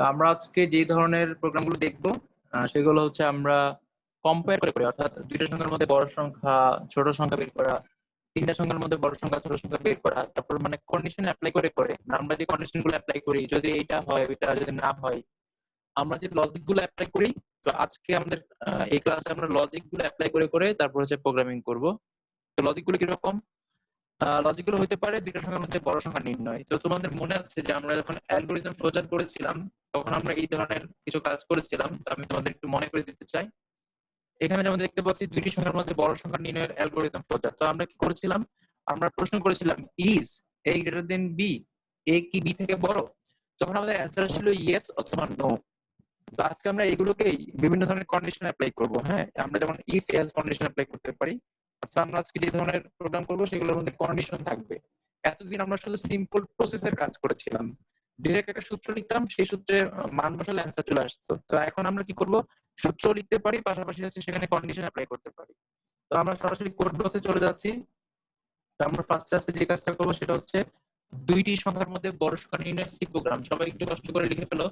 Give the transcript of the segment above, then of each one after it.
আমরা আজকে যে ধরনের প্রোগ্রামগুলো দেখব সেগুলো হচ্ছে আমরা কম্পেয়ার করে অর্থাৎ দুইটা সংখ্যার মধ্যে বড় সংখ্যা ছোট সংখ্যা বের করা, তিনটা সংখ্যার মধ্যে বড় সংখ্যা ছোট সংখ্যা বের করা, তারপর মানে কন্ডিশন অ্যাপ্লাই করে আমরা যে কন্ডিশন গুলো অ্যাপ্লাই করি যদি এটা হয় ওইটা যদি না হয় আমরা যে লজিক গুলো অ্যাপ্লাই করি। তো আজকে আমাদের এই ক্লাসে আমরা লজিক গুলো অ্যাপ্লাই করে তারপর হচ্ছে প্রোগ্রামিং করব। তো লজিক গুলো কিরকম? লজিক গুলো হতে পারে দুইটা সংখ্যার মধ্যে বড় সংখ্যা নির্ণয়। তো তোমাদের মনে আছে যে আমরা যখন অ্যালগরিদম প্রচার করেছিলাম তখন আমরা এই ধরনের কিছু কাজ করেছিলাম। তো আমি তোমাদের একটু মনে করে দিতে চাই। এখানে যেমন দেখতে পাচ্ছি দুইটি সংখ্যার মধ্যে বড় সংখ্যা নির্ণয়ের অ্যালগরিদম প্রচার। তো আমরা কি করেছিলাম? আমরা প্রশ্ন করেছিলাম is A greater than B, A কি বি থেকে বড়? তখন আমাদের অ্যান্সার ছিল ইয়েস অথবা নো। তো আজকে আমরা এগুলোকেই বিভিন্ন ধরনের কন্ডিশন অ্যাপ্লাই করব। হ্যাঁ, আমরা যেমন ইফ এলস কন্ডিশন অ্যাপ্লাই করতে পারি। অর্থাৎ আমরা আজকে যে ধরনের প্রোগ্রাম করব সেগুলোর মধ্যে কন্ডিশন থাকবে। এতদিন আমরা শুধু সিম্পল প্রসেসের কাজ করেছিলাম, ডিরেক্ট একটা সূত্র লিখতাম, সেই সূত্রে মান বসালে অ্যান্সার চলে আসতো। তো এখন আমরা কি করব? সূত্র লিখতে পারি, পাশাপাশি হচ্ছে সেখানে কন্ডিশন অ্যাপ্লাই করতে পারি। তো আমরা সরাসরি কোড ব্লকে চলে যাচ্ছি। তো আমরা ফার্স্ট আজকে যে কাজটা করবো সেটা হচ্ছে দুইটি সংখ্যার মধ্যে বড় সংখ্যা নির্ণয়ের সি প্রোগ্রাম। সবাই একটু কষ্ট করে লিখে ফেলো,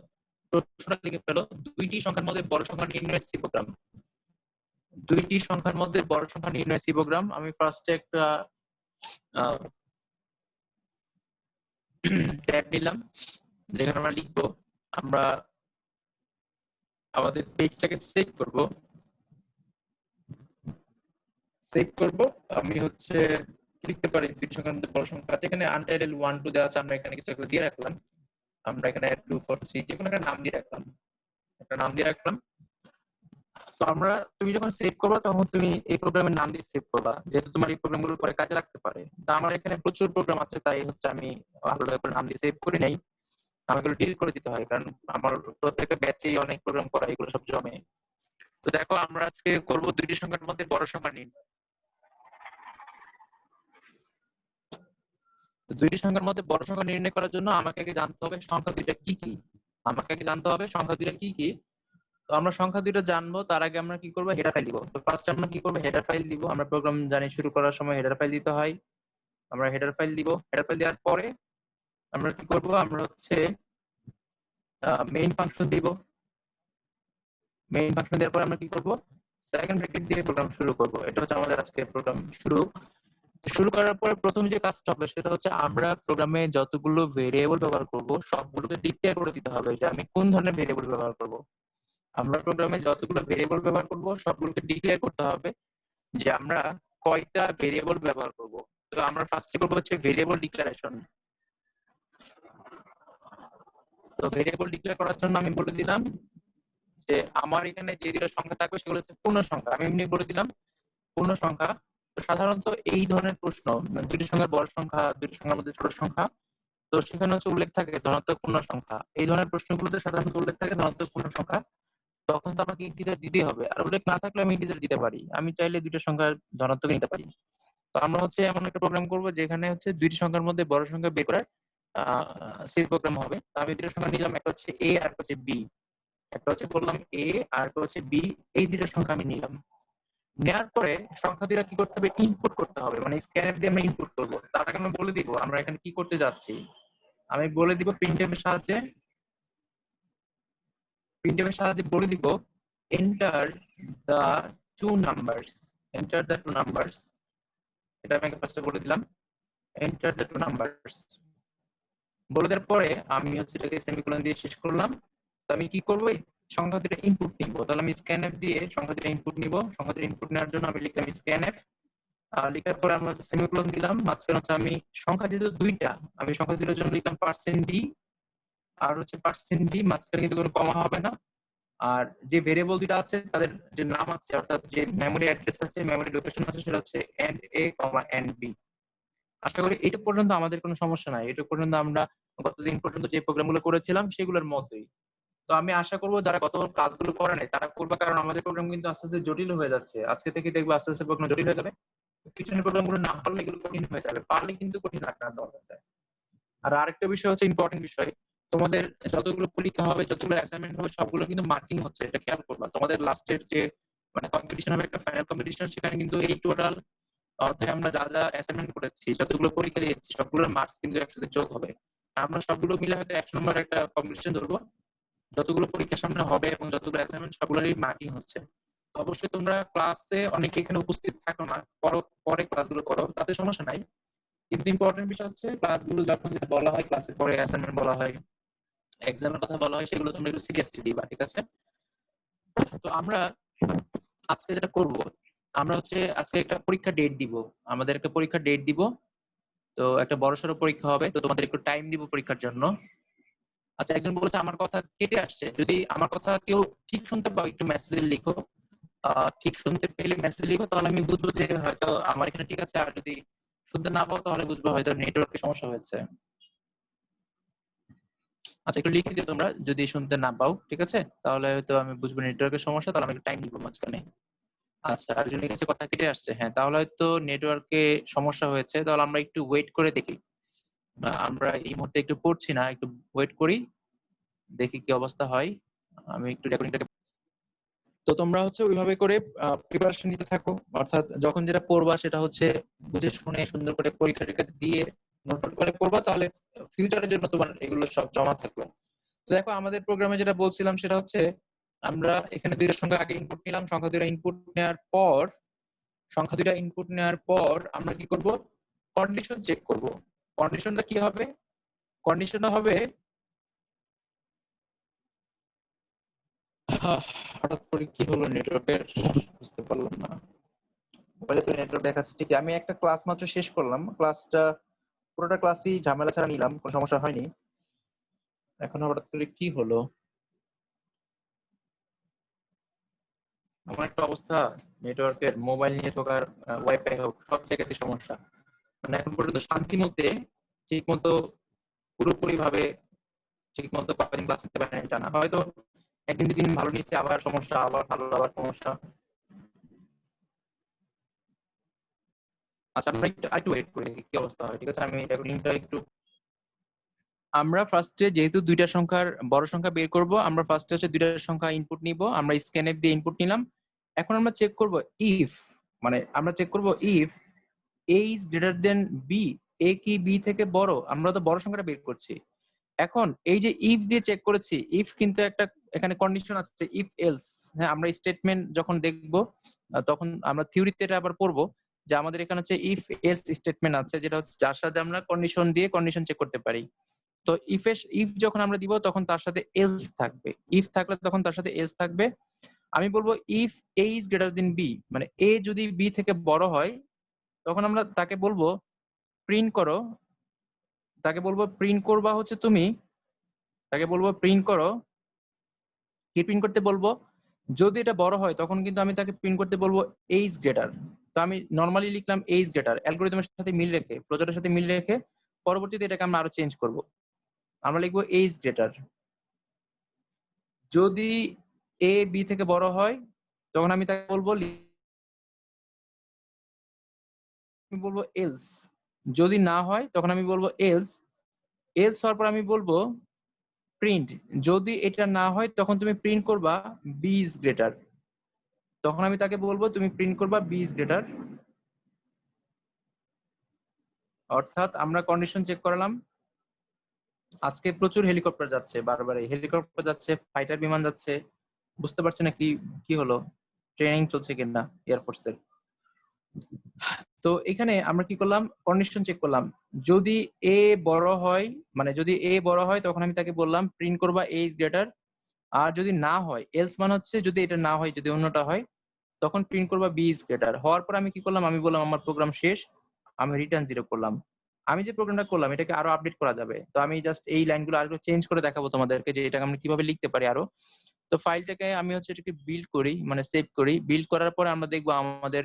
প্রশ্নটা লিখে ফেলো। দুইটি সংখ্যার মধ্যে বড় সংখ্যা নির্ণয়ের সি প্রোগ্রাম। দুইটি সংখ্যার মধ্যে বড় সংখ্যা নির্ণয়ের সি প্রোগ্রাম। আমি ফার্স্টে একটা ট্যাব নিলাম যেখানে আমরা লিখবো। আমরা আমাদের পেজটাকে সেভ করব। আমি হচ্ছে লিখতে পারি দুই সংখ্যার মধ্যে বড় সংখ্যা আছে। এখানে আনটাইটেল 1 2 দেওয়া আছে, আমরা এখানে কিছু একটা দিয়ে রাখলাম। আমরা এখানে 2 4 3 যে কোনো একটা নাম দিয়ে রাখলাম। তো আমরা তুমি যখন সেভ করবে তখন তুমি এই প্রোগ্রামের নাম দিয়ে সেভ করবা, যেহেতু তোমার এই প্রোগ্রামগুলো পরে কাজে লাগতে পারে। তো আমার এখানে প্রচুর প্রোগ্রাম আছে, তাই হচ্ছে আমি আলাদা করে নাম দিয়ে সেভ করি নাই। আমাকে ডিলিট করে দিতে হয় কারণ আমার প্রত্যেকটা ব্যাচেই অনেক প্রোগ্রাম করা, এগুলো সব জমে। তো দেখো আমরা আজকে করব দুইটি সংখ্যার মধ্যে বড় সংখ্যা নির্ণয়। দুইটি সংখ্যার মধ্যে বড় সংখ্যা নির্ণয় করার জন্য আমাকে আগে জানতে হবে সংখ্যা দুইটা কি কি। তো আমরা সংখ্যা দুইটা জানবো তার আগে আমরা কি করবো? হেডার ফাইল দিব। তো ফার্স্ট আমরা কি করবো? হেডার ফাইল দিব। আমরা প্রোগ্রাম জানি শুরু করার সময় হেডার ফাইল দিতে হয়। আমরা হেডার ফাইল দিব। হেডার ফাইল দেওয়ার পরে আমরা কি করব? আমরা হচ্ছে মেইন ফাংশন দিব। মেইন ফাংশন দেওয়ার পরে আমরা কি করব? সেকেন্ড ব্র্যাকেট দিয়ে প্রোগ্রাম শুরু করব। এটা হচ্ছে আমাদের আজকের প্রোগ্রাম শুরু করার পরে প্রথম যে কাজটা হবে সেটা হচ্ছে আমরা প্রোগ্রামে যতগুলো ভেরিয়েবল ব্যবহার করব সবগুলোকে ডিক্লেয়ার করে দিতে হবে যে আমি কোন ধরনের ভেরিয়েবল ব্যবহার করব। আমরা প্রোগ্রামে যতগুলো ভেরিয়েবল ব্যবহার করব সবগুলোকে ডিক্লেয়ার করতে হবে যে আমরা কয়টা ভেরিয়েবল ব্যবহার করব। তো আমরা ফার্স্টে করব হচ্ছে ভেরিয়েবল ডিক্লারেশন। তো ভেরিয়েবল ডিক্লেয়ার করার জন্য আমি বলে দিলাম যে আমার এখানে যে দুটো সংখ্যা থাকবে সেগুলো হচ্ছে পূর্ণ সংখ্যা। আমি এমনি বলে দিলাম পূর্ণ সংখ্যা। তো সাধারণত এই ধরনের প্রশ্ন দুটি সংখ্যার বড় সংখ্যা দুটি সংখ্যার মধ্যে ছোট সংখ্যা, তো সেখানে হচ্ছে উল্লেখ থাকে ধনাত্মক পূর্ণ সংখ্যা। এই ধরনের প্রশ্নগুলোতে সাধারণত উল্লেখ থাকে ধনাত্মক পূর্ণ সংখ্যা। তখন তো আমাকে ইন্টিজার দিতেই হবে, আর উল্লেখ না থাকলে আমি ইন্টিজার দিতে পারি। আমি চাইলে দুইটা সংখ্যা ধনাত্মক নিতে পারি। তো আমরা হচ্ছে এমন একটা প্রোগ্রাম করব যেখানে হচ্ছে দুইটি সংখ্যার মধ্যে বড় সংখ্যা বের করার সি প্রোগ্রাম হবে। তো আমি দুটো সংখ্যা নিলাম, একটা হচ্ছে এ আর একটা হচ্ছে বি। একটা হচ্ছে বললাম এ আর একটা হচ্ছে বি। এই দুটো সংখ্যা আমি নিলাম। নেওয়ার পরে সংখ্যা দুটো কি করতে হবে? ইনপুট করতে হবে, মানে স্ক্যানএফ দিয়ে আমরা ইনপুট করব। তার আগে আমি বলে দিব আমরা এখানে কি করতে যাচ্ছি। আমি বলে দিব প্রিন্টএফ এর সাহায্যে বলে দিব এন্টার দা টু নাম্বারস। এন্টার দা টু নাম্বারস, এটা আমি ফার্স্টে বলে দিলাম। এন্টার দা টু নাম্বারস বলে দেওয়ার পরে আমি হচ্ছে এটাকে সেমিকোলন দিয়ে শেষ করলাম। তো আমি কি করব? সংখ্যা দুটো ইনপুট নিব। তাহলে আমি স্ক্যানএফ দিয়ে সংখ্যা দুটো ইনপুট নিব। সংখ্যা দুটো ইনপুট নেওয়ার জন্য আমি লিখলাম স্ক্যানএফ। লেখার পরে আমরা সেমিকোলন দিলাম। মাঝখানে হচ্ছে আমি সংখ্যা যেহেতু দুইটা, আমি সংখ্যা দুটোর জন্য লিখলাম %d আর হচ্ছে %d। মাঝখানে কিন্তু কোনো কমা হবে না। আর যে ভেরিয়েবল দুটো আছে তাদের যে নাম আছে অর্থাৎ যে মেমোরি অ্যাড্রেস আছে, মেমোরি লোকেশন আছে, সেটা হচ্ছে NA, NB। আশা করি এইটুকু পর্যন্ত আমাদের কোনো সমস্যা নাই। এইটুকু পর্যন্ত আমরা গতদিন পর্যন্ত যে প্রোগ্রামগুলো করেছিলাম সেগুলোর মতোই। তো আমি আশা করবো যারা গত ক্লাসগুলো করে নাই তারা করবে, কারণ আমাদের প্রোগ্রাম কিন্তু আস্তে আস্তে জটিল হয়ে যাচ্ছে। আজকে থেকে দেখবো আস্তে আস্তে প্রোগ্রাম জটিল হয়ে যাবে। পিছনের প্রোগ্রামগুলো না পারলে এগুলো কঠিন হয়ে যাবে, পারলে কিন্তু কঠিন রাখা দরকার যায়। আর আরেকটা বিষয় হচ্ছে ইম্পর্টেন্ট বিষয়, তোমাদের যতগুলো পরীক্ষা হবে যতগুলো অ্যাসাইনমেন্ট হবে সবগুলো কিন্তু মার্কিং হচ্ছে, এটা খেয়াল করবা। তোমাদের লাস্টের যে মানে কম্পিটিশন হবে, একটা ফাইনাল কম্পিটিশন, সেখানে কিন্তু এই টোটাল অর্থাৎ আমরা যা যা অ্যাসাইনমেন্ট করেছি যতগুলো পরীক্ষা দিয়েছি সবগুলোর মার্কস কিন্তু একসাথে যোগ হবে। আমরা সবগুলো মিলে হয়তো 100 নম্বর একটা কম্পিটিশন ধরবো। যতগুলো পরীক্ষার সামনে হবে এবং যতগুলো অ্যাসাইনমেন্ট সবগুলোরই মার্কিং হচ্ছে। তো অবশ্যই তোমরা ক্লাসে অনেকে এখানে উপস্থিত থাকো না, পরে ক্লাসগুলো করো, তাতে সমস্যা নাই। কিন্তু ইম্পর্টেন্ট বিষয় হচ্ছে ক্লাসগুলো যখন যেটা বলা হয়, ক্লাসের পরে অ্যাসাইনমেন্ট বলা হয়, এক্সামের কথা বলা হয়, সেগুলো তোমরা একটু সিরিয়াসলি দিবা, ঠিক আছে? তো আমরা আজকে যেটা করব, আমরা হচ্ছে আজকে একটা পরীক্ষা ডেট দিব, আমাদের একটা পরীক্ষা ডেট দিব। তো একটা বড়সড় পরীক্ষা হবে, তো তোমাদের একটু টাইম দিব পরীক্ষার জন্য। আচ্ছা, একজন বলেছে আমার কথা কেটে আসছে, যদি আমার কথা কেউ ঠিক শুনতে পাও একটু মেসেজে লিখো। ঠিক শুনতে পেলে মেসেজ লিখো, তাহলে আমি বুঝবো যে হয়তো আমার এখানে ঠিক আছে। আর যদি শুনতে না পাও তাহলে বুঝবো হয়তো নেটওয়ার্কের সমস্যা হয়েছে। আচ্ছা, একটু লিখে দিও তোমরা যদি শুনতে না পাও, ঠিক আছে? তাহলে হয়তো আমি বুঝবো নেটওয়ার্কের সমস্যা, তাহলে আমি একটু টাইম দিব মাঝখানে। আচ্ছা, আরেকজনের কাছে কথা কেটে আসছে, হ্যাঁ, তাহলে হয়তো নেটওয়ার্কে সমস্যা হয়েছে। তাহলে আমরা একটু ওয়েট করে দেখি। আমরা এই মুহূর্তে একটু পড়ছি না, একটু ওয়েট করি, দেখি কি অবস্থা হয়। আমি একটু রেকর্ডিংটাকে, তো তোমরা হচ্ছে ওইভাবে করে প্রিপারেশন নিতে থাকো। অর্থাৎ যখন যেটা পড়বা সেটা হচ্ছে বুঝে শুনে সুন্দর করে পরীক্ষা টরীক্ষা দিয়ে নোট করে পড়বা, তাহলে ফিউচারের জন্য তোমার এগুলো সব জমা থাকলো। তো দেখো, আমাদের প্রোগ্রামে যেটা বলছিলাম সেটা হচ্ছে আমরা এখানে দুইটার সংখ্যা আগে ইনপুট নিলাম, সংখ্যা দুইটা ইনপুট নেওয়ার পর আমরা কি করব? কন্ডিশন চেক করব। কন্ডিশনটা কি হবে? কন্ডিশনটা হবে, হঠাৎ করে কি হলো নেটওয়ার্কের, বুঝতে পারলাম না। মোবাইলে তো নেটওয়ার্ক দেখাচ্ছে ঠিকই। আমি একটা ক্লাস মাত্র শেষ করলাম, ক্লাসটা পুরোটা ক্লাসই ঝামেলা ছাড়া নিলাম, কোনো সমস্যা হয়নি। এখন হঠাৎ করে কি হলো? আমার একটা অবস্থা, নেটওয়ার্কের, মোবাইল নিয়ে হোক আর ওয়াইফাই হোক, সব জায়গাতে সমস্যা। মানে এখন পর্যন্ত শান্তি মতে ঠিক মতো পুরোপুরি ভাবে ঠিক মতো কয়েকদিন ক্লাস নিতে পারেন এটা না, হয়তো একদিন দুদিন ভালো নিচ্ছে, আবার সমস্যা, আবার ভালো, আবার সমস্যা। আচ্ছা, আমরা একটু আরেকটু ওয়েট করি কি অবস্থা হয়, ঠিক আছে? আমি রেকর্ডিংটা একটু, আমরা ফার্স্টে যেহেতু দুইটা সংখ্যার বড় সংখ্যা বের করব, আমরা ফার্স্টে হচ্ছে দুইটা সংখ্যা ইনপুট নিব, আমরা স্ক্যানএফ দিয়ে ইনপুট নিলাম। এখন আমরা চেক করব ইফ, মানে আমরা চেক করব if A is greater than B, A কি বি থেকে বড়, আমরা তো বড় সংখ্যাটা বের করছি। এখন এই যে ইফ দিয়ে চেক করেছি, ইফ কিন্তু একটা এখানে কন্ডিশন আছে, ইফ এলস। হ্যাঁ, আমরা স্টেটমেন্ট যখন দেখব তখন আমরা থিওরিতে এটা আবার পড়বো, যে আমাদের এখানে হচ্ছে ইফ এলস স্টেটমেন্ট আছে, যেটা হচ্ছে যার সাথে আমরা কন্ডিশন দিয়ে কন্ডিশন চেক করতে পারি। তো ইফ যখন আমরা দিব তখন তার সাথে এলস থাকবে, ইফ থাকলে তখন তার সাথে এলস থাকবে। আমি বলবো if A is greater than b, মানে এ যদি বি থেকে বড় হয়, তখন আমরা তাকে বলবো প্রিন্ট করো, তাকে বলবো প্রিন্ট করবা হচ্ছে তুমি, তাকে বলবো প্রিন্ট করো, কি প্রিন্ট করতে বলবো? যদি এটা বড় হয় তখন কিন্তু আমি তাকে প্রিন্ট করতে বলবো এ ইজ গ্রেটার। তো আমি নর্মালি লিখলাম এ ইজ গ্রেটার, অ্যালগরিদমের সাথে মিল রেখে, ফ্লোচার্টের সাথে মিল রেখে। পরবর্তীতে এটাকে আমরা আরো চেঞ্জ করব, আমরা লিখবো এ ইজ গ্রেটার। যদি এ বি থেকে বড় হয় তখন আমি তাকে বলবো, বলবো এলস। যদি না হয় তখন আমি বলবো এলস। এলস হওয়ার পর আমি বলবো প্রিন্ট। যদি এটা না হয় তখন তুমি প্রিন্ট করবা বি ইজ গ্রেটার, তখন আমি তাকে বলবো তুমি প্রিন্ট করবা বি ইজ গ্রেটার। অর্থাৎ আমরা কন্ডিশন চেক করালাম। আজকে প্রচুর হেলিকপ্টার যাচ্ছে, বারবার হেলিকপ্টার যাচ্ছে, ফাইটার বিমান যাচ্ছে, বুঝতে পারছি না কি কি হলো, ট্রেনিং চলছে কিনা এয়ারফোর্সের। তো এখানে আমরা কি করলাম, কন্ডিশন চেক করলাম। যদি এ বড় হয়, মানে যদি এ বড় হয় তখন আমি তাকে বললাম প্রিন্ট করবা এ ইজ গ্রেটার। আর যদি না হয়, এলস মানে হচ্ছে যদি এটা না হয়, যদি অন্যটা হয়, তখন প্রিন্ট করবা বি ইজ গ্রেটার। হওয়ার পর আমি কি করলাম, আমি বললাম আমার প্রোগ্রাম শেষ, আমি রিটার্ন 0 করলাম। আমি যে প্রোগ্রামটা করলাম এটাকে আরো আপডেট করা যাবে, তো আমি জাস্ট এই লাইনগুলো আরো চেঞ্জ করে দেখাবো তোমাদেরকে যে এটাকে আমরা কিভাবে লিখতে পারি আরো। তো ফাইলটাকে আমি হচ্ছে এটাকে বিল্ড করি, মানে সেভ করি। বিল্ড করার পরে আমরা দেখবো আমাদের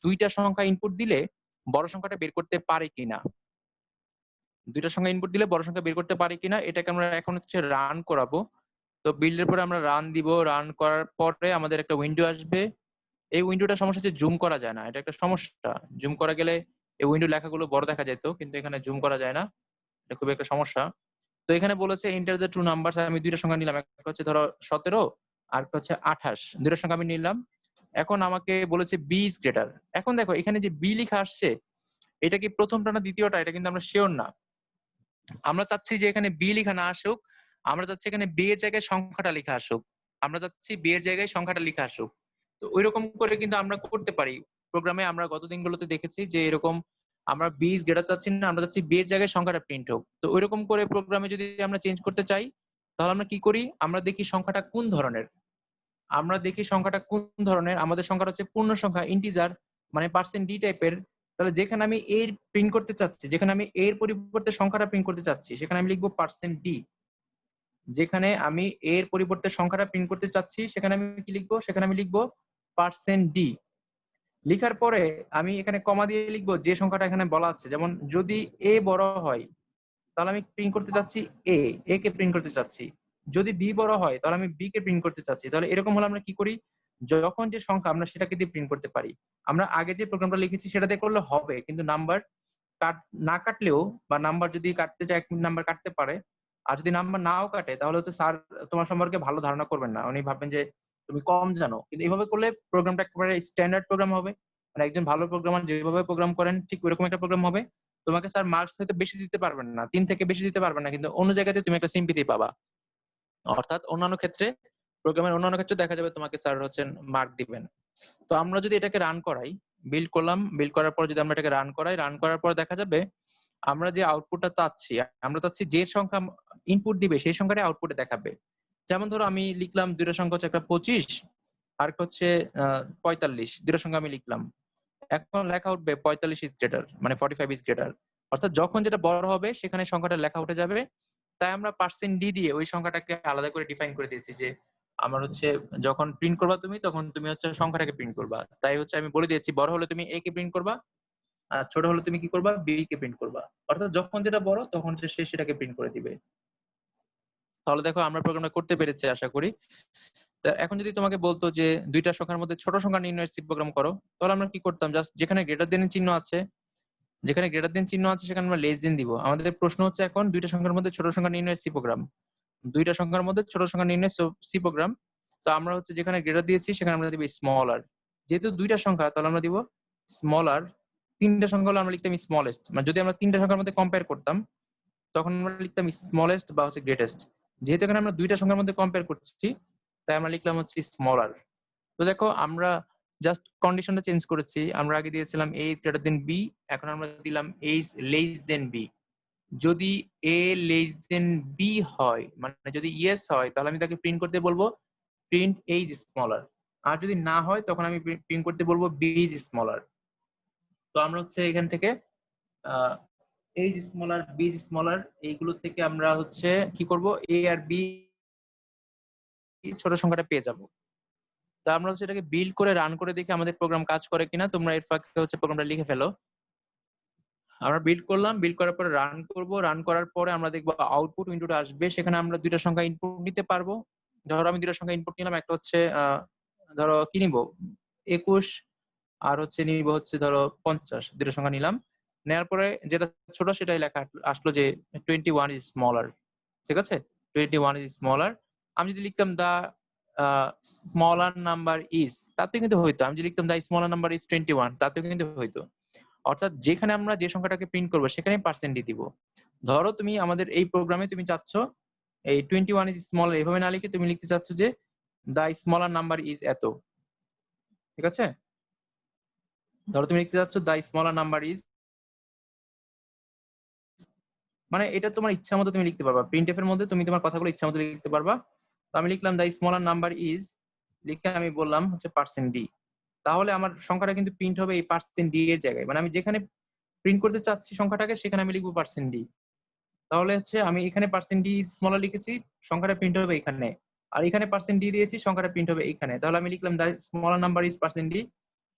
দুইটা সংখ্যা ইনপুট দিলে বড় সংখ্যাটা বের করতে পারে কিনা, দুইটা সংখ্যা ইনপুট দিলে বড় সংখ্যা বের করতে পারে কিনা, এটাকে আমরা এখন হচ্ছে রান করাবো। তো বিল্ডের পরে আমরা রান দিব, রান করার পরে আমাদের একটা উইন্ডো আসবে। এই উইন্ডোটা সমস্যা হচ্ছে জুম করা যায় না, এটা একটা সমস্যা। জুম করা গেলে এই উইন্ডো লেখাগুলো বড় দেখা যেত, কিন্তু এখানে জুম করা যায় না, এটা খুবই একটা সমস্যা। তো এখানে বলেছে এন্টার দ্য ট্রু নাম্বারস, আমি দুইটা সংখ্যা নিলাম, একটা হচ্ছে ধরো 17 আর একটা হচ্ছে 28, দুইটা সংখ্যা আমি নিলাম। এখন আমাকে বলেছে বি ইজ গ্রেটার। এখন দেখো এখানে যে বি লেখা আসছে, এটা কি প্রথমটা না দ্বিতীয়টা, এটা কিন্তু আমরা শিওর না। আমরা চাচ্ছি যে এখানে বি লেখা না আসুক, আমরা চাচ্ছি এখানে বি এর জায়গায় সংখ্যাটা লেখা আসুক, আমরা চাচ্ছি বি এর জায়গায় সংখ্যাটা লেখা আসুক। তো ওইরকম করে কিন্তু আমরা করতে পারি। প্রোগ্রামে আমরা গত দিনগুলোতে দেখেছি যে এরকম আমরা বি ইজ গ্রেটার চাচ্ছি না, আমরা চাচ্ছি বি এর জায়গায় সংখ্যাটা প্রিন্ট হোক। তো ওইরকম করে প্রোগ্রামে যদি আমরা চেঞ্জ করতে চাই, তাহলে আমরা কি করি, আমরা দেখি সংখ্যাটা কোন ধরনের। আমরা দেখি সংখ্যাটা কোন ধরনের, আমাদের সংখ্যাটা হচ্ছে পূর্ণ সংখ্যা ইন্টিজার, মানে পার্সেন্ট ডি টাইপের। তাহলে যেখানে আমি এর প্রিন্ট করতে চাচ্ছি, যেখানে আমি এর পরিবর্তে সংখ্যাটা প্রিন্ট করতে চাচ্ছি, সেখানে আমি লিখবো পার্সেন্ট ডি। যেখানে আমি এর পরিবর্তে সংখ্যাটা প্রিন্ট করতে চাচ্ছি, সেখানে আমি কি লিখবো, সেখানে আমি লিখবো পার্সেন্ট ডি। লিখার পরে আমি এখানে কমা দিয়ে লিখবো যে সংখ্যাটা এখানে বলা আছে। যেমন যদি এ বড় হয়, তাহলে আমি প্রিন্ট করতে চাচ্ছি এ কে প্রিন্ট করতে চাচ্ছি। যদি বি বড় হয়, তাহলে আমি বি কে প্রিন্ট করতে চাচ্ছি। তাহলে এরকম হলে আমরা কি করি, যখন যে সংখ্যা আমরা সেটাকে দিয়ে প্রিন্ট করতে পারি। আমরা আগে যে প্রোগ্রামটা লিখেছি সেটা দিয়ে করলে হবে, কিন্তু নাম্বার না কাটলেও, বা নাম্বার যদি কাটতে চায়, এক নাম্বার কাটতে পারে। আর যদি নাম্বার নাও কাটে, তাহলে হচ্ছে স্যার তোমার সম্পর্কে ভালো ধারণা করবেন না, উনি ভাববেন যে তুমি কম জানো। কিন্তু এইভাবে করলে প্রোগ্রামটা একেবারে স্ট্যান্ডার্ড প্রোগ্রাম হবে। মানে একজন ভালো প্রোগ্রামার যেভাবে প্রোগ্রাম করেন ঠিক ওইরকম একটা প্রোগ্রাম হবে। তোমাকে স্যার মার্কস হয়তো বেশি দিতে পারবেন না, 3 থেকে বেশি দিতে পারবেন না, কিন্তু অন্য জায়গাতে তুমি একটা সিম্পিতি পাবা। অর্থাৎ অন্যান্য ক্ষেত্রে, প্রোগ্রামের অন্যান্য ক্ষেত্রে দেখা যাবে তোমাকে স্যার হচ্ছেন মার্ক দিবেন। তো আমরা যদি এটাকে রান করাই, বিল্ড করলাম, বিল্ড করার পর যদি আমরা এটাকে রান করাই, রান করার পর দেখা যাবে আমরা যে আউটপুটটা চাচ্ছি, আমরা চাচ্ছি যে সংখ্যা ইনপুট দিবে সেই সংখ্যাটা আউটপুটে দেখাবে। যেমন ধরো আমি লিখলাম দুইটা সংখ্যা হচ্ছে, একটা 25 আর একটা হচ্ছে 45, দুইটা সংখ্যা আমি লিখলাম। এখন লেখা উঠবে 45 ইজ গ্রেটার, মানে 45 ইজ গ্রেটার। অর্থাৎ যখন যেটা বড় হবে সেখানে সংখ্যাটা লেখা উঠে যাবে। তাই আমরা পার্সেন্ট ডি দিয়ে ওই সংখ্যাটাকে আলাদা করে ডিফাইন করে দিয়েছি যে আমার হচ্ছে যখন প্রিন্ট করবা তুমি, তখন তুমি হচ্ছে সংখ্যাটাকে প্রিন্ট করবা। তাই হচ্ছে আমি বলে দিয়েছি বড় হলে তুমি এ কে প্রিন্ট করবা, আর ছোট হলে তুমি কি করবা, বি কে প্রিন্ট করবা। অর্থাৎ যখন যেটা বড় তখন হচ্ছে সে সেটাকে প্রিন্ট করে দিবে। তাহলে দেখো আমরা প্রোগ্রামটা করতে পেরেছি আশা করি। তা এখন যদি তোমাকে বলতো যে দুইটা সংখ্যার মধ্যে ছোট সংখ্যা নির্ণয়ের সি প্রোগ্রাম করো, তাহলে আমরা কি করতাম, জাস্ট যেখানে গ্রেটার দেন চিহ্ন আছে, যেখানে গ্রেটার দেন চিহ্ন আছে সেখানে আমরা লেস দেন দিব। আমাদের প্রশ্ন হচ্ছে এখন দুইটা সংখ্যার মধ্যে ছোট সংখ্যা নির্ণয়ের সি প্রোগ্রাম, দুইটা সংখ্যার মধ্যে ছোট সংখ্যা নির্ণয়ের সি প্রোগ্রাম। তো আমরা হচ্ছে যেখানে গ্রেটার দিয়েছি সেখানে আমরা দিব স্মল আর। যেহেতু দুইটা সংখ্যা, তাহলে আমরা দিব স্মল আর। তিনটা সংখ্যা হলে আমরা লিখতাম স্মলেস্ট, মানে যদি আমরা তিনটা সংখ্যার মধ্যে কম্পেয়ার করতাম, তখন আমরা লিখতাম স্মলেস্ট বা হচ্ছে গ্রেটেস্ট। যেহেতু এখানে আমরা দুইটা সংখ্যার মধ্যে কম্পেয়ার করছি, তাই আমরা লিখলাম হচ্ছে স্মলার। তো দেখো আমরা জাস্ট কন্ডিশনটা চেঞ্জ করেছি। আমরা আগে দিয়েছিলাম a is greater than b, এখন আমরা দিলাম a is less than b. যদি a লেস দেন বি হয়, মানে যদি ইয়েস হয়, তাহলে আমি তাকে প্রিন্ট করতে বলবো প্রিন্ট a ইজ স্মলার। আর যদি না হয়, তখন আমি প্রিন্ট করতে বলবো b ইজ স্মলার। তো আমরা হচ্ছে এখান থেকে a is smaller, b is smaller, এইগুলো থেকে আমরা হচ্ছে কি করব, a আর b ছোট সংখ্যাটা পেয়ে যাব। তো আমরা হচ্ছে এটাকে বিল্ড করে রান করে দেখি আমাদের প্রোগ্রাম কাজ করে কিনা। তোমরা এর ফাঁকে হচ্ছে প্রোগ্রামটা লিখে ফেলো। আমরা বিল্ড করলাম, বিল্ড করার পরে রান করব, রান করার পরে আমরা দেখবো আউটপুট উইন্ডোটা আসবে। সেখানে আমরা দুইটা সংখ্যা ইনপুট নিতে পারবো। ধরো আমি দুইটা সংখ্যা ইনপুট নিলাম, একটা হচ্ছে ধরো কি নিব, 21, আর হচ্ছে নিব হচ্ছে ধরো 50, দুইটা সংখ্যা নিলাম। নেওয়ার পরে যেটা ছোট সেটাই লেখা আসলো যে 21 ইজ স্মলার। ঠিক আছে, 21 ইজ স্মলার। আমি যদি লিখতাম দা স্মলার নাম্বার ইজ, তাতেও কিন্তু হইতো। আমি যদি লিখতাম দা স্মলার নাম্বার ইজ 21, তাতেও কিন্তু হইতো। অর্থাৎ যেখানে আমরা যে সংখ্যাটাকে প্রিন্ট করবো সেখানে পার্সেন্ট দিয়ে দিব। ধরো তুমি আমাদের এই প্রোগ্রামে তুমি চাচ্ছ এই 21 ইজ স্মলার এভাবে না লিখে তুমি লিখতে চাচ্ছ যে দা স্মলার নাম্বার ইজ এত। ঠিক আছে, ধরো তুমি লিখতে চাচ্ছ দা স্মলার নাম্বার ইজ, মানে এটা তোমার ইচ্ছা মতো তুমি লিখতে পারবা। প্রিন্টএফ এর মধ্যে তুমি তোমার কথাগুলো ইচ্ছা মতো লিখতে পারবা। তো আমি লিখলাম দা স্মলার নাম্বার ইজ, লিখে আমি বললাম হচ্ছে পার্সেন্ট ডি। তাহলে আমার সংখ্যাটা কিন্তু প্রিন্ট হবে এই পার্সেন্ট ডি এর জায়গায়। মানে আমি যেখানে প্রিন্ট করতে চাচ্ছি সংখ্যাটাকে, সেখানে আমি লিখবো পার্সেন্ট ডি। তাহলে হচ্ছে আমি এখানে পার্সেন্ট ডি স্মলার লিখেছি, সংখ্যাটা প্রিন্ট হবে এখানে। আর এখানে পার্সেন্ট ডি দিয়েছি, সংখ্যাটা প্রিন্ট হবে এখানে। তাহলে আমি লিখলাম the smaller number is percent D,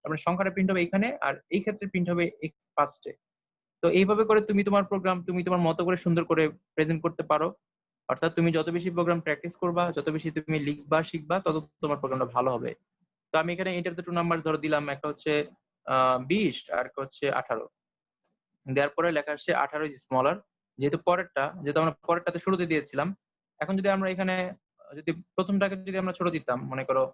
তারপরে সংখ্যাটা প্রিন্ট হবে এখানে, আর এই ক্ষেত্রে প্রিন্ট হবে ফার্স্টে। তো এইভাবে করে তুমি তোমার প্রোগ্রাম তুমি তোমার মতো করে সুন্দর করে প্রেজেন্ট করতে পারো। অর্থাৎ তুমি যত বেশি প্রোগ্রাম প্র্যাকটিস করবা, যত বেশি তুমি লিখবা শিখবা, তত তোমার প্রোগ্রামটা ভালো হবে। তো আমি এখানে এন্টার দ্য টু নাম্বার ধরো দিলাম, একটা হচ্ছে 20 আর একটা হচ্ছে 18। দেওয়ার পরে লেখা আসছে 18 ইজ স্মলার। যেহেতু আমরা পরেরটাতে শুরুতে দিয়েছিলাম, এখন যদি আমরা এখানে যদি প্রথমটাকে যদি আমরা ছোট দিতাম, মনে করো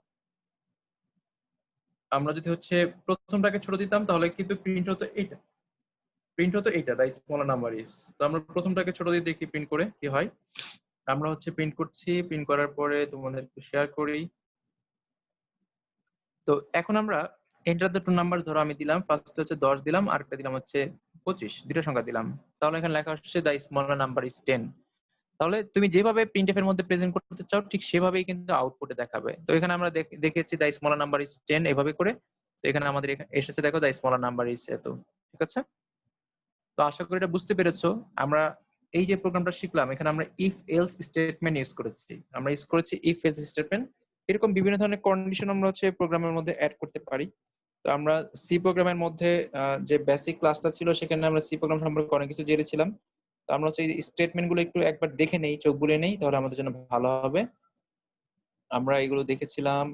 আমরা যদি হচ্ছে প্রথমটাকে ছোট দিতাম, তাহলে কিন্তু প্রিন্ট হতো এইটা দা স্মলার নাম্বার ইজ। তো আমরা প্রথমটাকে ছোট দিয়ে দেখি প্রিন্ট করে কি হয়। আমরা হচ্ছে প্রিন্ট করছি, প্রিন্ট করার পরে তোমাদের একটু শেয়ার করি। তো এখন আমরা এন্টার দ্য টু নাম্বার, ধরো আমি দিলাম ফার্স্ট হচ্ছে 10 দিলাম, আরেকটা দিলাম হচ্ছে 25, দুটো সংখ্যা দিলাম। তাহলে এখানে লেখা হচ্ছে দ্য স্মলার নাম্বার ইজ 10। তাহলে তুমি যেভাবে প্রিন্টএফ এর মধ্যে প্রেজেন্ট করতে চাও ঠিক সেভাবেই কিন্তু আউটপুটে দেখাবে। তো এখানে আমরা দেখেছি দ্য স্মলার নাম্বার ইজ 10 এভাবে করে। তো এখানে আমাদের এসেছে দেখো দ্য স্মলার নাম্বার ইজ এত। ঠিক আছে, তো আশা করি এটা বুঝতে পেরেছো। আমরা এই যে প্রোগ্রামটা শিখলাম এখানে আমরা ইফ এলস স্টেটমেন্ট ইউজ করেছি, আমরা ইউজ করেছি ইফ এলস স্টেটমেন্ট। এরকম বিভিন্ন ধরনের কন্ডিশন আমরা হচ্ছে প্রোগ্রামের মধ্যে অ্যাড করতে পারি। তো আমরা সি প্রোগ্রামের মধ্যে যে বেসিক ক্লাসটা ছিল সেখানে আমরা সি প্রোগ্রাম সম্পর্কে অনেক কিছু জেনেছিলাম। তো আমরা হচ্ছে এই স্টেটমেন্ট গুলো একটু একবার দেখে নেই, চোখ বুলিয়ে নেই, তাহলে আমাদের জন্য ভালো হবে। আমরা এগুলো দেখেছিলাম।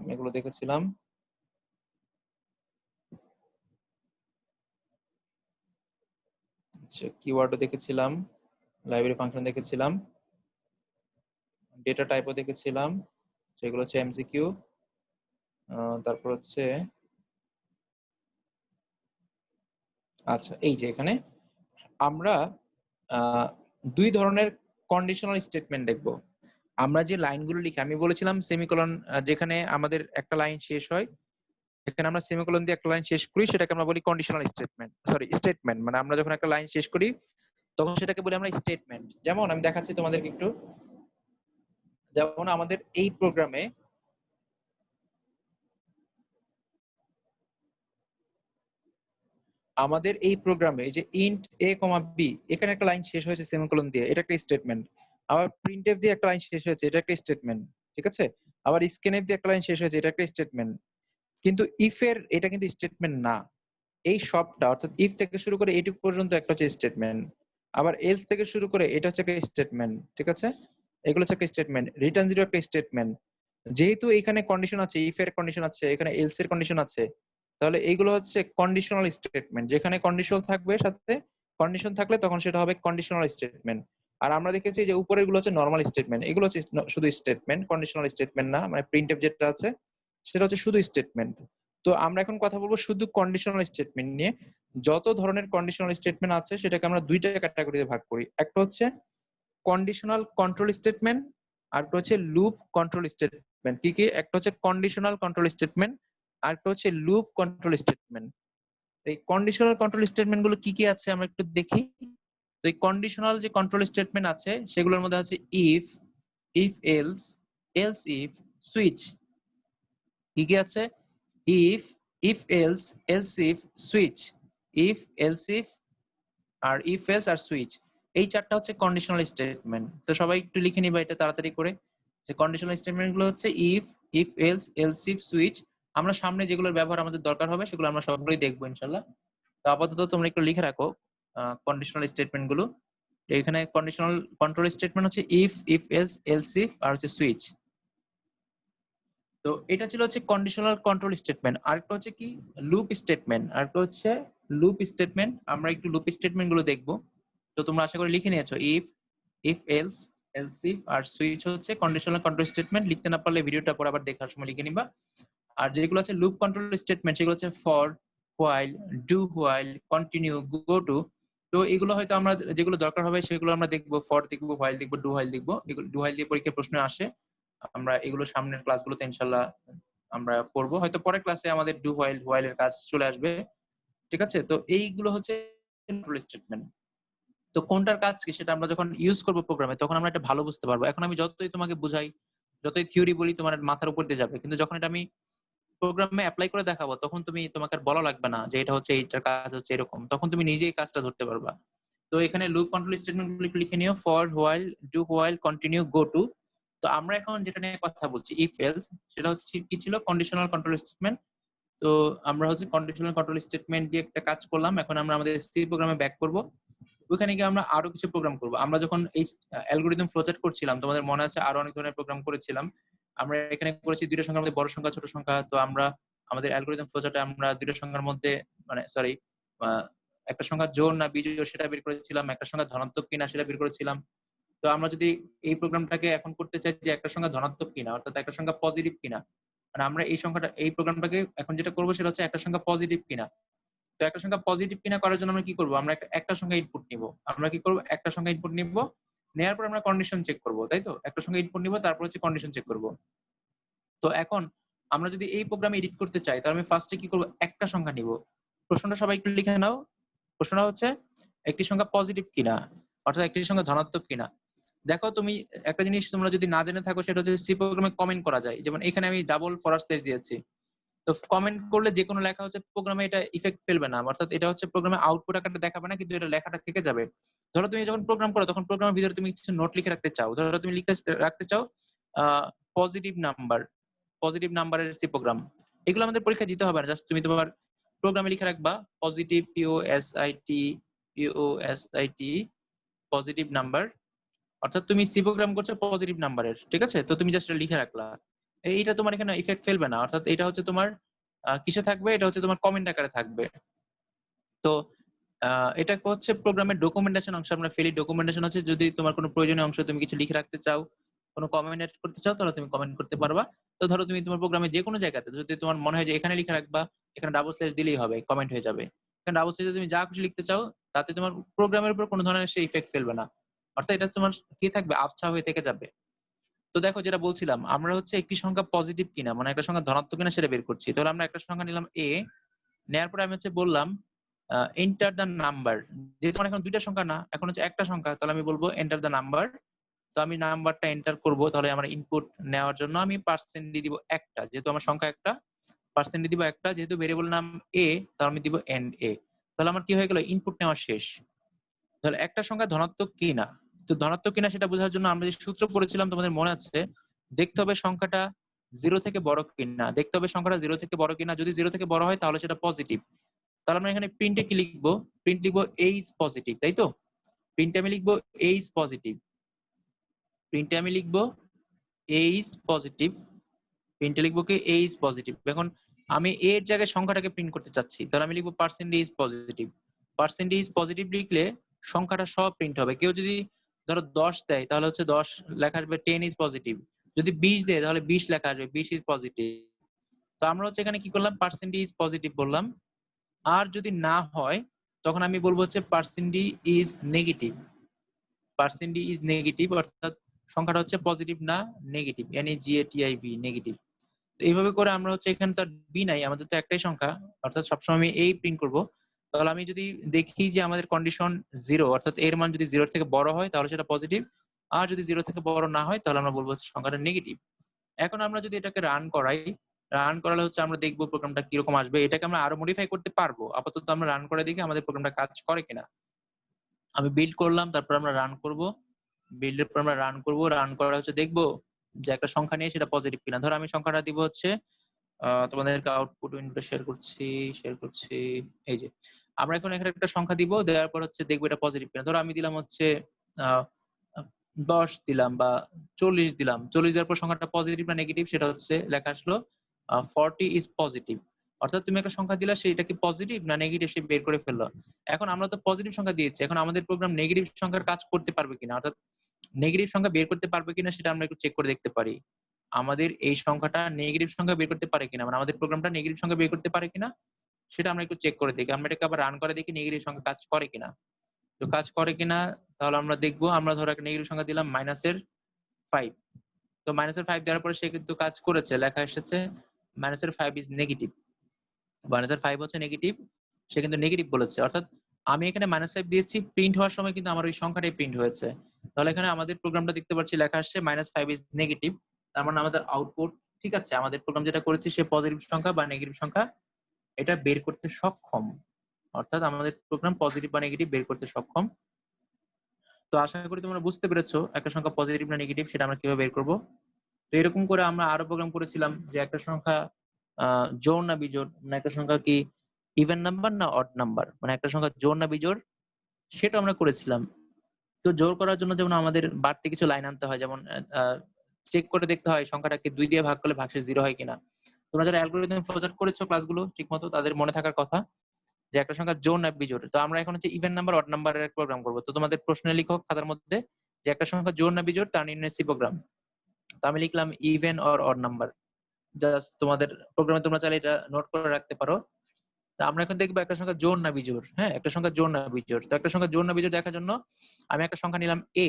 আচ্ছা, কিওয়ার্ডও দেখেছিলাম, লাইব্রেরি ফাংশন দেখেছিলাম, ডেটা টাইপও দেখেছিলাম, সেগুলো হচ্ছে এমসিকিউ। তারপর হচ্ছে আচ্ছা, এই যে এখানে আমরা আহ, দুই ধরনের কন্ডিশনাল স্টেটমেন্ট দেখব। আমরা যে লাইনগুলো লিখি, আমি বলেছিলাম সেমিকোলন, যেখানে আমাদের একটা লাইন শেষ হয়, এখানে আমরা সেমিকোলন দিয়ে একটা লাইন শেষ করি, সেটাকে আমরা বলি কন্ডিশনাল স্টেটমেন্ট, সরি স্টেটমেন্ট। মানে আমরা যখন একটা লাইন শেষ করি তখন সেটাকে বলি আমরা স্টেটমেন্ট। যেমন আমি দেখাচ্ছি তোমাদেরকে একটু। যেমন আমাদের এই প্রোগ্রামে এই যে ইন্ট এ কমা বি, এখানে একটা লাইন শেষ হয়েছে সেমিকোলন দিয়ে, এটা একটা স্টেটমেন্ট। আবার প্রিন্টএফ দিয়ে একটা লাইন শেষ হয়েছে, এটা একটা স্টেটমেন্ট। ঠিক আছে, আবার স্ক্যানএফ দিয়ে একটা লাইন শেষ হয়েছে, এটা একটা স্টেটমেন্ট। কিন্তু ইফ এর এটা কিন্তু স্টেটমেন্ট না। এই সবটা অর্থাৎ ইফ থেকে শুরু করে এইটুকু পর্যন্ত একটা হচ্ছে স্টেটমেন্ট, আবার এলস থেকে শুরু করে এটা হচ্ছে একটা স্টেটমেন্ট। ঠিক আছে, এগুলো হচ্ছে একটা স্টেটমেন্ট, রিটার্ন জিরো একটা স্টেটমেন্ট। যেহেতু এখানে কন্ডিশন আছে, ইফ এর কন্ডিশন আছে, এখানে এলস এর কন্ডিশন আছে, তাহলে এইগুলো হচ্ছে কন্ডিশনাল স্টেটমেন্ট। যেখানে কন্ডিশন থাকবে সাথে, কন্ডিশন থাকলে তখন সেটা হবে কন্ডিশনাল স্টেটমেন্ট। আর আমরা দেখেছি যে উপরের গুলো হচ্ছে নর্মাল স্টেটমেন্ট, এগুলো হচ্ছে শুধু স্টেটমেন্ট, কন্ডিশনাল স্টেটমেন্ট না। মানে প্রিন্টএফ যেটা আছে সেটা হচ্ছে শুধু স্টেটমেন্ট। তো আমরা এখন কথা বলবো শুধু কন্ডিশনাল স্টেটমেন্ট নিয়ে। যত ধরনের কন্ডিশনাল স্টেটমেন্ট আছে সেটাকে আমরা দুইটা ক্যাটাগরিতে ভাগ করি। একটা হচ্ছে কন্ডিশনাল কন্ট্রোল স্টেটমেন্ট, আর একটা হচ্ছে লুপ কন্ট্রোল স্টেটমেন্ট। কি কি? একটা হচ্ছে কন্ডিশনাল কন্ট্রোল স্টেটমেন্ট, আর একটা হচ্ছে লুপ কন্ট্রোল স্টেটমেন্ট। এই কন্ডিশনাল কন্ট্রোল স্টেটমেন্ট গুলো কি কি আছে আমরা একটু দেখি। তো এই কন্ডিশনাল যে কন্ট্রোল স্টেটমেন্ট আছে সেগুলোর মধ্যে আছে if, if else, else if, switch. কি কি আছে? If, if else, else if, switch. If, else if, আর ইফ এলস আর সুইচ। এই চারটা হচ্ছে কন্ডিশনাল স্টেটমেন্ট। তো সবাই একটু লিখে নিবা এটা তাড়াতাড়ি করে, যে কন্ডিশনাল স্টেটমেন্ট গুলো হচ্ছে if, if else, else if, switch. আমরা সামনে যেগুলোর ব্যবহার আমাদের দরকার হবে সেগুলো আমরা সবগুলোই দেখবো ইনশাল্লাহ। তো আপাতত তোমরা একটু লিখে রাখো কন্ডিশনাল স্টেটমেন্ট গুলো। তো এখানে কন্ডিশনাল কন্ট্রোল স্টেটমেন্ট হচ্ছে if, if else, else if, আর হচ্ছে সুইচ। তো এটা ছিল হচ্ছে কন্ডিশনাল কন্ট্রোল স্টেটমেন্ট। আরেকটা হচ্ছে কি? Loop statement. আরেকটা হচ্ছে লুপ স্টেটমেন্ট। আমরা একটু লুপ স্টেটমেন্ট গুলো দেখবো। তো তোমরা আশা করি লিখে নিয়েছো if, if else, else if আর সুইচ হচ্ছে কন্ডিশনাল কন্ট্রোল স্টেটমেন্ট। লিখতে না পারলে ভিডিওটা পরে আবার দেখার সময় লিখে নিবা। আর যেগুলো আছে লুপ কন্ট্রোল স্টেটমেন্ট সেগুলো হচ্ছে for, while, do while, continue, go to. তো এগুলো হয়তো আমরা যেগুলো দরকার হবে সেগুলো আমরা দেখবো, ফর দেখবো, হোয়াইল দেখবো, ডু হোয়াইল দেখবো। এগুলো ডু হোয়াইল দিয়ে পরীক্ষার প্রশ্ন আসে। আমরা এগুলো সামনের ক্লাসগুলোতে ইনশাল্লাহ আমরা পড়বো। হয়তো পরের ক্লাসে আমাদের ডু হোয়াইল, হোয়াইলের কাজ চলে আসবে। ঠিক আছে, তো এইগুলো হচ্ছে কন্ট্রোল স্টেটমেন্ট। তো কোনটার কাজ কি সেটা আমরা যখন ইউজ করবো প্রোগ্রামে তখন আমরা এটা ভালো বুঝতে পারবো। এখন আমি যতই তোমাকে বুঝাই, যতই থিওরি বলি, তোমার মাথার উপর দিয়ে যাবে, কিন্তু যখন এটা আমি প্রোগ্রামে অ্যাপ্লাই করে দেখাবো তখন তোমাকে আর বলা লাগবে না যে এটা হচ্ছে এইটার কাজ হচ্ছে এরকম, তখন তুমি নিজেই কাজটা ধরতে পারবা। তো এখানে লুপ কন্ট্রোল স্টেটমেন্ট গুলো একটু লিখে নিও, for, while, do while, continue, go to. তো আমরা এখন যেটা নিয়ে কথা বলছি ইফ এলস, সেটা হচ্ছে কি ছিল? Conditional control statement. তো আমরা হচ্ছে কন্ডিশনাল কন্ট্রোল স্টেটমেন্ট দিয়ে একটা কাজ করলাম। এখন আমরা আমাদের সি প্রোগ্রামে ব্যাক করব। ওইখানে গিয়ে আমরা আরো কিছু প্রোগ্রাম করব। আমরা যখন এই অ্যালগরিদম ফ্লোচার্ট করছিলাম, তোমাদের মনে আছে আরো অনেক ধরনের প্রোগ্রাম করেছিলাম। আমরা এখানে করেছি দুইটা সংখ্যার মধ্যে বড় সংখ্যা ছোট সংখ্যা। তো আমরা আমাদের অ্যালগরিদম ফ্লোচার্টে আমরা দুইটা সংখ্যার মধ্যে, মানে সরি, একটা সংখ্যা জোড় না বিজোড় সেটা বের করেছিলাম, একটা সংখ্যা ধনাত্মক কিনা সেটা বের করেছিলাম। তো আমরা যদি এই প্রোগ্রামটাকে এখন করতে চাই যে একটা সংখ্যা ধনাত্মক কিনা, অর্থাৎ একটা সংখ্যা পজিটিভ কিনা, মানে আমরা এই প্রোগ্রামটাকে এখন যেটা করবো সেটা হচ্ছে একটা সংখ্যা পজিটিভ কিনা। তো একটা সংখ্যা পজিটিভ কিনা করার জন্য আমরা কি করবো? আমরা একটা সংখ্যা ইনপুট নিব। আমরা কি করবো? একটা সংখ্যা ইনপুট নিব, নেওয়ার পর আমরা কন্ডিশন চেক করব, তাই তো? একটা সংখ্যা ইনপুট নিব, তারপর হচ্ছে কন্ডিশন চেক করব। তো এখন আমরা যদি এই প্রোগ্রামে এডিট করতে চাই, তাহলে আমি ফার্স্টে কি করব? একটা সংখ্যা নিব। প্রশ্নটা সবাই একটু লিখে নাও। প্রশ্নটা হচ্ছে একটি সংখ্যা পজিটিভ কিনা, অর্থাৎ একটি সংখ্যা ধনাত্মক কিনা। দেখো তুমি একটা জিনিস তোমরা যদি না জেনে থাকো, সেটা হচ্ছে সি প্রোগ্রামে কমেন্ট করা যায়। যেমন এখানে আমি ডাবল ফরওয়ার্ড স্ল্যাশ দিয়েছি। তো কমেন্ট করলে যে কোনো লেখা হচ্ছে প্রোগ্রামে এটা ইফেক্ট ফেলবে না, অর্থাৎ এটা হচ্ছে প্রোগ্রামে আউটপুট আকারে দেখাবে না, কিন্তু এটা লেখাটা থেকে যাবে। ধরো তুমি যখন প্রোগ্রাম করো, তখন প্রোগ্রামের ভিতরে তুমি কিছু নোট লিখে রাখতে চাও। ধরো তুমি লিখে রাখতে চাও পজিটিভ নাম্বার, পজিটিভ নাম্বারের সি প্রোগ্রাম। এগুলো আমাদের পরীক্ষা দিতে হবে না, জাস্ট তুমি তোমার প্রোগ্রামে লিখে রাখবা পজিটিভ POSIT পজিটিভ নাম্বার, অর্থাৎ তুমি সি প্রোগ্রাম করছো পজিটিভ নাম্বারের, ঠিক আছে? তো তুমি জাস্ট লিখে রাখলা। এইটা তোমার এখানে ইফেক্ট ফেলবে না, অর্থাৎ এটা হচ্ছে তোমার কিসে থাকবে? এটা হচ্ছে তোমার কমেন্ট আকারে থাকবে। তো এটা হচ্ছে প্রোগ্রামের ডকুমেন্টেশন অংশ। আমরা ফেলি ডকুমেন্টেশন হচ্ছে যদি তোমার কোনো প্রয়োজনীয় অংশ তুমি কিছু লিখে রাখতে চাও, কোনো কমেন্ট এড করতে চাও, তাহলে তুমি কমেন্ট করতে পারবা। তো ধরো তুমি তোমার প্রোগ্রামে যে কোনো জায়গাতে যদি তোমার মনে হয় যে এখানে লিখে রাখবা, এখানে ডাবল স্ল্যাশ দিলেই হবে, কমেন্ট হয়ে যাবে। এখানে ডাবল স্ল্যাশে তুমি যা খুশি লিখতে চাও, তাতে তোমার প্রোগ্রামের উপর কোনো ধরনের সে ইফেক্ট ফেলবে না, অর্থাৎ এটা তোমার কি থাকবে? আবছা হয়ে থেকে যাবে। তো দেখো যেটা বলছিলাম, আমরা হচ্ছে একটি সংখ্যা পজিটিভ কিনা, মানে একটা সংখ্যা ধনাত্মক কিনা সেটা বের করছি। তাহলে আমরা একটা সংখ্যা নিলাম এ, নেওয়ার পরে আমি হচ্ছে বললাম এন্টার দ্য নাম্বার। যেহেতু আমার এখন দুইটা সংখ্যা না, এখন হচ্ছে একটা সংখ্যা, তাহলে আমি বলবো এন্টার দ্য নাম্বার। তো আমি নাম্বারটা এন্টার করব, তাহলে আমার ইনপুট নেওয়ার জন্য আমি পার্সেন্ট দিয়ে দিব একটা, যেহেতু আমার সংখ্যা একটা, পার্সেন্ট দিয়ে দিব একটা। যেহেতু ভেরিয়েবল নাম এ, তাহলে আমি দিব এন্ড এ। তাহলে আমার কি হয়ে গেল? ইনপুট নেওয়া শেষ। তাহলে একটা সংখ্যা ধনাত্মক কিনা, তো ধনাত্মক কিনা সেটা বোঝার জন্য আমরা যে সূত্র পড়েছিলাম তোমাদের মনে আছে, দেখতে হবে সংখ্যাটা জিরো থেকে বড় কিনা, দেখতে হবে সংখ্যাটা জিরো থেকে বড় কিনা। যদি জিরো থেকে বড় হয় তাহলে সেটা পজিটিভ। তাহলে আমরা এখানে প্রিন্টে কি লিখবো? প্রিন্ট লিখবো এ ইজ পজিটিভ, তাই তো? প্রিন্টে আমি লিখবো এ ইজ পজিটিভ, প্রিন্টে আমি লিখবো এ ইজ পজিটিভ, প্রিন্টে লিখবো কি এ ইজ পজিটিভ। এখন আমি এর জায়গায় সংখ্যাটাকে প্রিন্ট করতে চাচ্ছি, তাহলে আমি লিখবো পার্সেন্টেজ পজিটিভ। পার্সেন্টেজ পজিটিভ লিখলে সংখ্যাটা সব প্রিন্ট হবে। কেউ যদি ধরো 10 দেয়, তাহলে হচ্ছে 10 লেখা আসবে 10 ইজ পজিটিভ। যদি 20 দেয়, তাহলে 20 লেখা আসবে 20 ইজ পজিটিভ। তো আমরা হচ্ছে এখানে কি করলাম? পার্সেন্টেজ পজিটিভ বললাম। আর যদি না হয়, তখন আমি বলবো হচ্ছে percentage is negative. Percentage is negative, অর্থাৎ সংখ্যাটা হচ্ছে পজিটিভ না নেগেটিভ, NEGATIV নেগেটিভ। তো এইভাবে করে আমরা হচ্ছে এখানে তো বি নাই, আমাদের তো একটাই সংখ্যা, অর্থাৎ সবসময় আমি এই প্রিন্ট করব। তাহলে আমি যদি দেখি যে আমাদের কন্ডিশন জিরো, অর্থাৎ এর মান যদি জিরোর থেকে বড় হয় তাহলে সেটা পজিটিভ, আর যদি জিরো থেকে বড় না হয় তাহলে আমরা বলবো সংখ্যাটা নেগেটিভ। এখন আমরা যদি এটাকে রান করাই, রান করালে হচ্ছে আমরা দেখবো প্রোগ্রামটা কিরকম আসবে। এটাকে আমরা আরো মডিফাই করতে পারবো। আপাতত আমরা রান করে দেখি আমাদের প্রোগ্রামটা কাজ করে কিনা। আমি বিল্ড করলাম, তারপর আমরা রান করব। বিল্ডের পর আমরা রান করব, রান করা হচ্ছে দেখবো যে একটা সংখ্যা নিয়ে সেটা পজিটিভ কিনা। ধরো আমি সংখ্যাটা দিব হচ্ছে তোমাদেরকে আউটপুট উইন্ডোটা শেয়ার করছি। এই যে আমরা এখন এখানে একটা সংখ্যা দিব, দেওয়ার পর হচ্ছে দেখবো এটা পজিটিভ কিনা। ধরো আমি দিলাম হচ্ছে 10 দিলাম বা 40 দিলাম। 40 দেওয়ার পর সংখ্যাটা পজিটিভ না নেগেটিভ সেটা হচ্ছে লেখা আসলো 40 ইজ পজিটিভ। অর্থাৎ তুমি একটা সংখ্যা দিলা, সেটা কি পজিটিভ না নেগেটিভ সে বের করে ফেললো। এখন আমরা তো পজিটিভ সংখ্যা দিয়েছি, এখন আমাদের প্রোগ্রাম নেগেটিভ সংখ্যার কাজ করতে পারবে কিনা, অর্থাৎ নেগেটিভ সংখ্যা বের করতে পারবে কিনা সেটা আমরা একটু চেক করে দেখতে পারি। আমাদের এই সংখ্যাটা নেগেটিভ সংখ্যা বের করতে পারে কিনা, মানে আমাদের প্রোগ্রামটা নেগেটিভ সংখ্যা বের করতে পারে কিনা সেটা আমরা একটু চেক করে দেখি। আমরা এটাকে আবার রান করে দেখি নেগেটিভ সংখ্যা কাজ করে কিনা। তো কাজ করে কিনা তাহলে আমরা দেখবো। আমরা ধরো একটা নেগেটিভ সংখ্যা দিলাম -5। তো -5 দেওয়ার পরে সে কিন্তু কাজ করেছে, লেখা এসেছে -5 ইজ নেগেটিভ। -5 হচ্ছে নেগেটিভ, সে কিন্তু নেগেটিভ বলেছে। অর্থাৎ আমি এখানে -5 দিয়েছি, প্রিন্ট হওয়ার সময় কিন্তু আমার ওই সংখ্যাটাই প্রিন্ট হয়েছে। তাহলে এখানে আমাদের প্রোগ্রামটা দেখতে পাচ্ছি লেখা আসছে -5 ইজ নেগেটিভ। তার মানে আমাদের আউটপুট ঠিক আছে, আমাদের প্রোগ্রাম যেটা করেছি সে পজিটিভ সংখ্যা বা নেগেটিভ সংখ্যা এটা বের করতে সক্ষম। অর্থাৎ আমাদের প্রোগ্রাম পজিটিভ বা নেগেটিভ বের করতে সক্ষম। তো আশা করি তোমরা বুঝতে পেরেছো একটা সংখ্যা পজিটিভ না নেগেটিভ সেটা আমরা কিভাবে বের করব। তো এরকম করে আমরা আরো প্রোগ্রাম করেছিলাম যে একটা সংখ্যা জোড় না বিজোড়, মানে একটা সংখ্যা কি ইভেন নাম্বার না অড নাম্বার, মানে একটা সংখ্যা জোড় না বিজোড় সেটা আমরা করেছিলাম। তো জোড় করার জন্য যেমন আমাদের বাড়তি কিছু লাইন আনতে হয়, যেমন চেক করে দেখতে হয় সংখ্যাটাকে 2 দিয়ে ভাগ করলে ভাগশেষ 0 হয় কিনা। তোমরা যারা অ্যালগরিদম ফ্লোচার্ট করেছো ক্লাসগুলো ঠিকমতো, তাদের মনে থাকার কথা যে একটা সংখ্যা জোড় না বিজোড়। তো আমরা এখন হচ্ছে ইভেন নাম্বার অড নাম্বারের প্রোগ্রাম করব। তো তোমাদের প্রশ্নে লিখো খাতার মধ্যে যে একটা সংখ্যা জোড় না বিজোড় তার নির্ণয় সি প্রোগ্রাম। তো আমি লিখলাম even or odd number. Just তোমাদের প্রোগ্রামে তোমরা চাইলে এটা নোট করে রাখতে পারো। তো আমরা এখন দেখবো একটা সংখ্যা জোড় না বিজোড়। হ্যাঁ, একটা সংখ্যা জোড় না বিজোড়। তো একটা সংখ্যা জোড় না বিজোড় দেখার জন্য আমি একটা সংখ্যা নিলাম এ।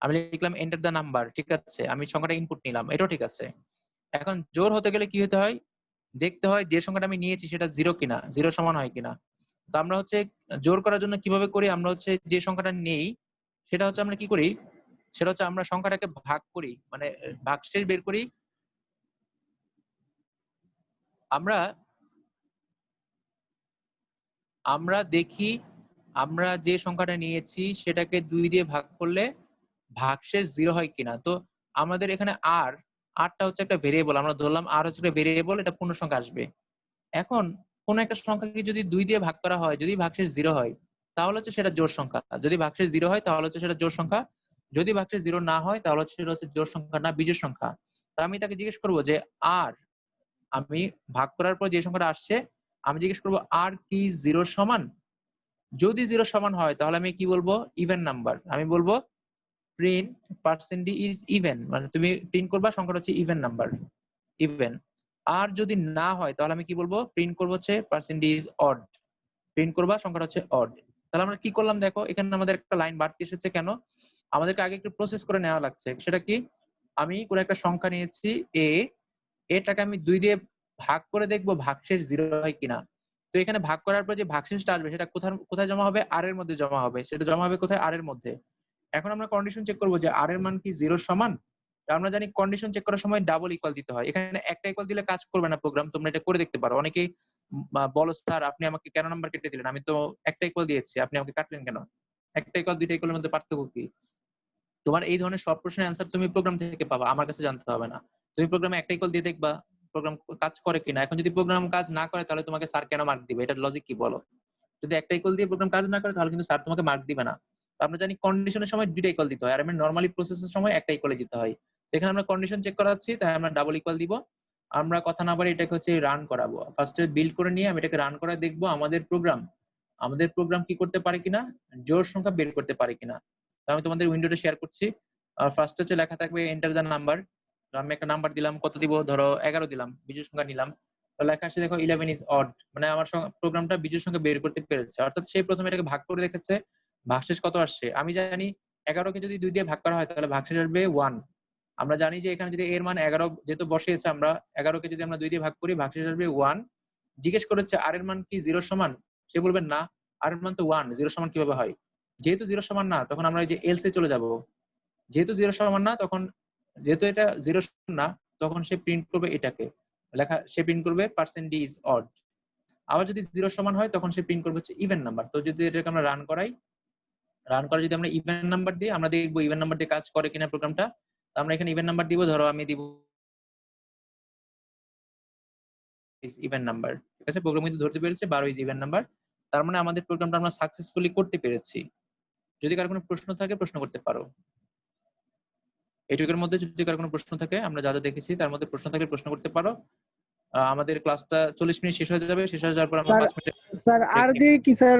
আমি লিখলাম এন্টার দ্য নাম্বার, ঠিক আছে, আমি সংখ্যাটা ইনপুট নিলাম, এটাও ঠিক আছে। এখন জোর হতে গেলে কি হতে হয়, দেখতে হয় যে সংখ্যাটা আমি নিয়েছি সেটা 0 কিনা, 0 সমান হয় কিনা। তো আমরা হচ্ছে জোর করার জন্য কিভাবে করি, আমরা হচ্ছে যে সংখ্যাটা নেই সেটা হচ্ছে আমরা কি করি, সেটা হচ্ছে আমরা সংখ্যাটাকে ভাগ করি, মানে ভাগশেষ বের করি। আমরা আমরা দেখি আমরা যে সংখ্যাটা নিয়েছি সেটাকে 2 দিয়ে ভাগ করলে ভাগশেষ 0 হয় কিনা। তো আমাদের এখানে আরটা হচ্ছে একটা ভেরিয়েবল, আমরা ধরলাম আর হচ্ছে একটা ভেরিয়েবল, এটা পূর্ণ সংখ্যা আসবে। এখন কোন একটা সংখ্যাকে যদি 2 দিয়ে ভাগ করা হয়, যদি ভাগশেষ 0 হয় তাহলে হচ্ছে সেটা জোড় সংখ্যা, যদি ভাগশেষ 0 হয় তাহলে হচ্ছে সেটা জোড় সংখ্যা, যদি ভাগশেষ 0 না হয় তাহলে হচ্ছে সেটা হচ্ছে জোড় সংখ্যা না বিজোড় সংখ্যা। তা আমি তাকে জিজ্ঞেস করবো যে আর, আমি ভাগ করার পর যে সংখ্যাটা আসছে আমি জিজ্ঞেস করবো আর কি 0 সমান। যদি 0 সমান হয় তাহলে আমি কি বলবো, ইভেন নাম্বার। আমি বলবো প্রিন্ট পার্সেন্ট ইজ ইভেন, মানে তুমি প্রিন্ট করবা সংখ্যাটা হচ্ছে ইভেন নাম্বার, ইভেন। আর যদি না হয় তাহলে আমি কি বলবো, প্রিন্ট করবো হচ্ছে পার্সেন্ট ইজ অড, প্রিন্ট করবা সংখ্যাটা হচ্ছে অড। তাহলে আমরা কি করলাম দেখো, এখানে আমাদের একটা লাইন বাড়তি এসেছে কেন, আমাদেরকে আগে একটু প্রসেস করে নেওয়া লাগছে। সেটা কি, আমি কোনো একটা সংখ্যা নিয়েছি এ, এটাকে আমি 2 দিয়ে ভাগ করে দেখবো ভাগশেষ 0 হয় কিনা। তো এখানে ভাগ করার পর যে ভাগশেষটা আসবে সেটা কোথায় কোথায় জমা হবে, আর এর মধ্যে জমা হবে, সেটা জমা হবে কোথায়, আর এর মধ্যে। এখন আমরা কন্ডিশন চেক করবো যে আর এর মান কি 0 সমান। তো আমরা জানি কন্ডিশন চেক করার সময় ডাবল ইকুয়াল দিতে হয়, এখানে একটা ইকুয়াল দিলে কাজ করবে না প্রোগ্রাম, তোমরা এটা করে দেখতে পারো। অনেকেই বলো স্যার আপনি আমাকে কেন নাম্বার কেটে দিলেন, আমি তো একটা ইকুয়াল দিয়েছি, আপনি আমাকে কাটলেন কেন, একটা ইকুয়াল দুইটা ইকুয়ালের মধ্যে পার্থক্য কি। তোমার এই ধরনের সব প্রশ্নের অ্যান্সার তুমি প্রোগ্রাম থেকে পাবা, আমার কাছে জানতে হবে না। তুমি প্রোগ্রামে একটা ইকুয়াল দিয়ে দেখবা প্রোগ্রাম কাজ করে কিনা। এখন যদি প্রোগ্রাম কাজ না করে তাহলে তোমাকে স্যার কেন মার্ক দিবে, এটার লজিক কি বলো। যদি একটা ইকুয়াল দিয়ে প্রোগ্রাম কাজ না করে তাহলে কিন্তু স্যার তোমাকে মার্ক দিবে না। তো আমরা জানি কন্ডিশনের সময় দুইটা ইকুয়াল দিতে হয়, আর আমি নরমালি প্রসেসের সময় একটা ইকুয়ালে দিতে হয়। এখানে আমরা কন্ডিশন চেক করাচ্ছি তাই আমরা ডাবল ইকুয়াল দিব। আমরা কথা না বলে এটাকে হচ্ছে রান করাবো, ফার্স্টে বিল্ড করে নিয়ে আমি এটাকে রান করে দেখবো আমাদের প্রোগ্রাম কি করতে পারে কিনা, জোড় সংখ্যা বের করতে পারে কিনা। তো আমি তোমাদের উইন্ডোটা শেয়ার করছি। ফার্স্ট হচ্ছে লেখা থাকবে এন্টার দ্য নাম্বার। আমি একটা নাম্বার দিলাম, কত দিব, ধরো 11 দিলাম, বিজোড় সংখ্যা নিলাম। তো লেখা আসছে দেখো 11 ইজ অড, মানে আমার প্রোগ্রামটা বিজোড় সংখ্যা বের করতে পেরেছে, অর্থাৎ সে প্রথমে এটাকে ভাগ করে দেখেছে ভাগশেষ কত আসছে। আমি জানি 11কে যদি 2 দিয়ে ভাগ করা হয় তাহলে ভাগশেষ আসবে 1। আমরা জানি যে এখানে যদি এর মান 11 যেহেতু বসিয়েছে, আমরা 11কে যদি আমরা 2 দিয়ে ভাগ করি ভাগশেষ আসবে 1। জিজ্ঞেস করেছে আর এর মান কি 0 সমান, সে বলবেন না, আর এর মান তো 1, 0 সমান কিভাবে হয়। যেহেতু 0 সমান না তখন আমরা এই যে এলস এ চলে যাব, যেহেতু 0 সমান না তখন, যেহেতু এটা 0 সমান না তখন সে প্রিন্ট করবে এটাকে, সে প্রিন্ট করবে পার্সেন্ট ডি ইজ অড। আবার যদি 0 সমান হয় তখন সে প্রিন্ট করবে হচ্ছে ইভেন নাম্বার। তো যদি এটাকে আমরা রান করাই, রান করে যদি আমরা ইভেন নাম্বার দিই, আমরা দেখবো ইভেন নাম্বার দিয়ে কাজ করে কিনা প্রোগ্রামটা। তো আমরা এখানে ইভেন নাম্বার দিব, ধরো আমি দিব ইভেন নাম্বার, ঠিক আছে, প্রোগ্রাম কিন্তু ধরতে পেরেছে 12 ইজ ইভেন নাম্বার। তার মানে আমাদের প্রোগ্রামটা আমরা সাকসেসফুলি করতে পেরেছি। যদি কারো কোনো প্রশ্ন থাকে প্রশ্ন করতে পারো। এটুকুর মধ্যে যদি কারো কোনো প্রশ্ন থাকে, আমরা যা যা দেখেছি তার মধ্যে প্রশ্ন থাকলে প্রশ্ন করতে পারো। আমাদের ক্লাসটা 40 মিনিট শেষ হয়ে যাবে, শেষ হয়ে যাওয়ার পর আমরা স্যার 5 মিনিট স্যার ব্রেক আর নেব। দিয়ে কি স্যার